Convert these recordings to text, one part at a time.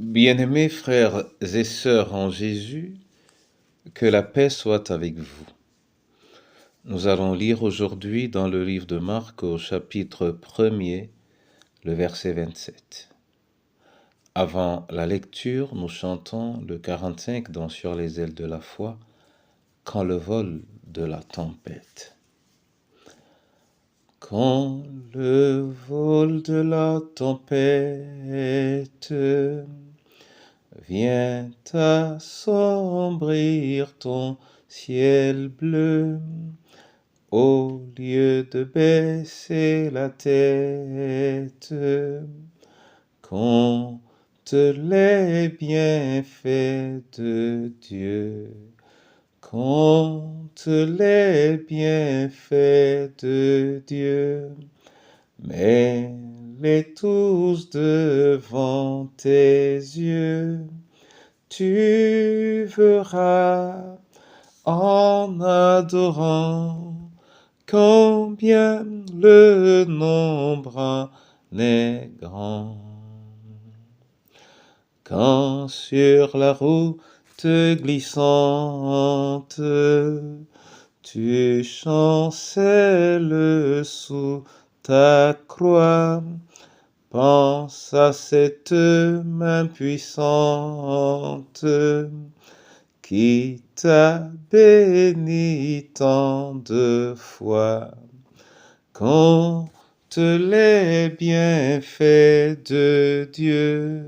Bien-aimés frères et sœurs en Jésus, que la paix soit avec vous. Nous allons lire aujourd'hui dans le livre de Marc au chapitre 1er, le verset 27. Avant la lecture, nous chantons le 45 dans Sur les ailes de la foi, quand le vol de la tempête. Quand le vol de la tempête vient assombrir ton ciel bleu, au lieu de baisser la tête, compte les bienfaits de Dieu. Compte les bienfaits de Dieu, mets-les tous devant tes yeux. Tu verras en adorant combien le nombre en est grand. Quand sur la route glissante, tu chancelles sous ta croix, pense à cette main puissante qui t'a béni tant de fois. Compte les bienfaits de Dieu,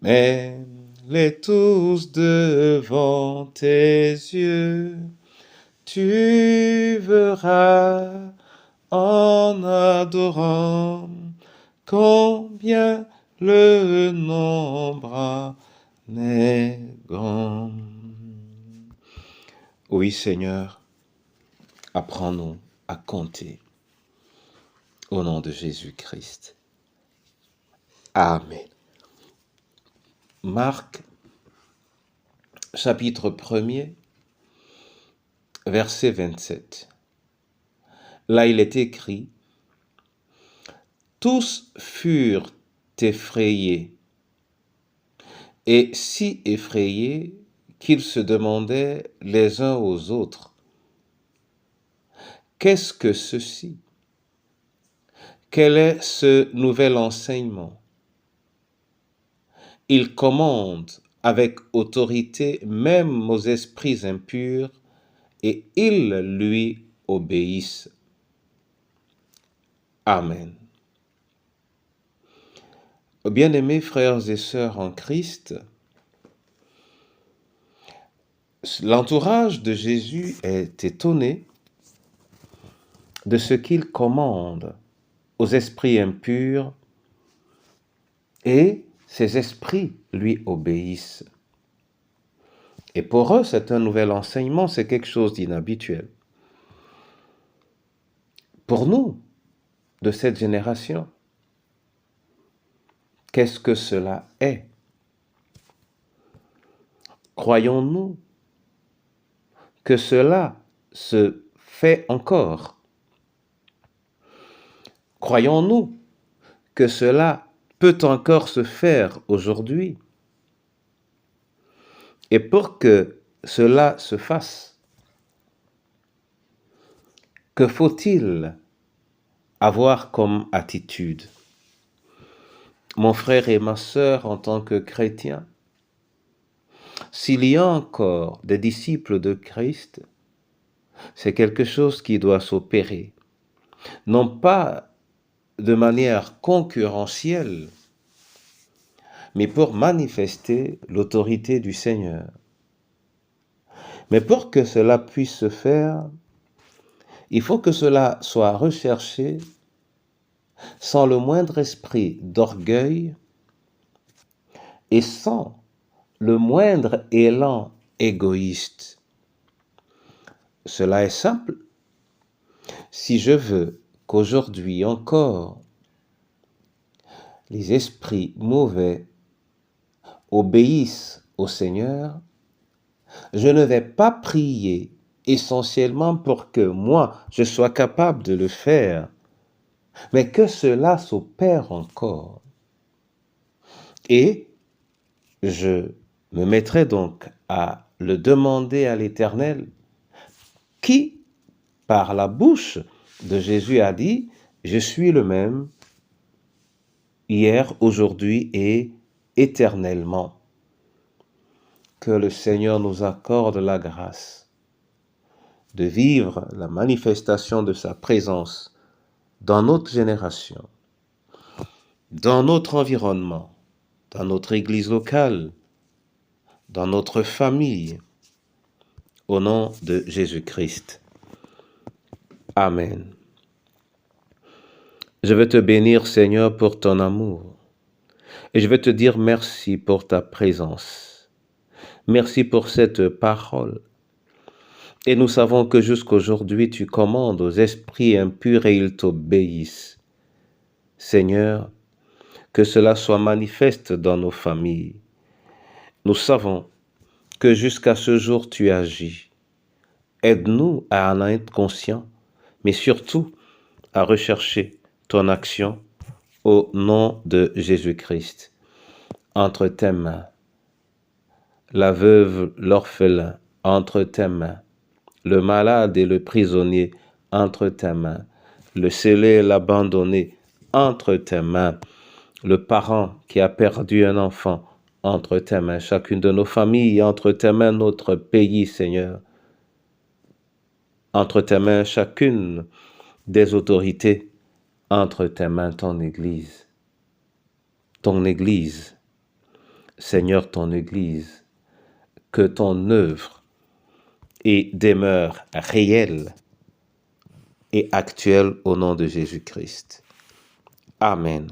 mets-les tous devant tes yeux. Tu verras en adorant combien le nombre en est grand. Oui, Seigneur, apprends-nous à compter. Au nom de Jésus-Christ. Amen. Marc, chapitre 1er, verset 27. Là, il est écrit: tous furent effrayés, et si effrayés qu'ils se demandaient les uns aux autres: qu'est-ce que ceci? Quel est ce nouvel enseignement? Il commande avec autorité même aux esprits impurs, et ils lui obéissent. Amen. Bien-aimés frères et sœurs en Christ, l'entourage de Jésus est étonné de ce qu'il commande aux esprits impurs, et ces esprits lui obéissent. Et pour eux, c'est un nouvel enseignement, c'est quelque chose d'inhabituel. Pour nous, de cette génération, qu'est-ce que cela est? Croyons-nous que cela se fait encore? Croyons-nous que cela peut encore se faire aujourd'hui? Et pour que cela se fasse, que faut-il avoir comme attitude? Mon frère et ma sœur, en tant que chrétiens, s'il y a encore des disciples de Christ, c'est quelque chose qui doit s'opérer, non pas de manière concurrentielle, mais pour manifester l'autorité du Seigneur. Mais pour que cela puisse se faire, il faut que cela soit recherché sans le moindre esprit d'orgueil et sans le moindre élan égoïste. Cela est simple. Si je veux qu'aujourd'hui encore les esprits mauvais obéissent au Seigneur, je ne vais pas prier essentiellement pour que moi, je sois capable de le faire, mais que cela s'opère encore. Et je me mettrai donc à le demander à l'Éternel, qui, par la bouche de Jésus, a dit « Je suis le même hier, aujourd'hui et éternellement ». Que le Seigneur nous accorde la grâce de vivre la manifestation de sa présence dans notre génération, dans notre environnement, dans notre église locale, dans notre famille, au nom de Jésus-Christ. Amen. Je veux te bénir, Seigneur, pour ton amour. Et je veux te dire merci pour ta présence. Merci pour cette parole. Et nous savons que jusqu'aujourd'hui, tu commandes aux esprits impurs et ils t'obéissent. Seigneur, que cela soit manifeste dans nos familles. Nous savons que jusqu'à ce jour, tu agis. Aide-nous à en être conscients, mais surtout à rechercher ton action au nom de Jésus-Christ. Entre tes mains, la veuve, l'orphelin, entre tes mains, le malade et le prisonnier, entre tes mains, le scellé et l'abandonné, entre tes mains, le parent qui a perdu un enfant, entre tes mains, chacune de nos familles, entre tes mains, notre pays, Seigneur, entre tes mains, chacune des autorités, entre tes mains, ton Église, Seigneur, ton Église, que ton œuvre et demeure réelle et actuelle au nom de Jésus-Christ. Amen.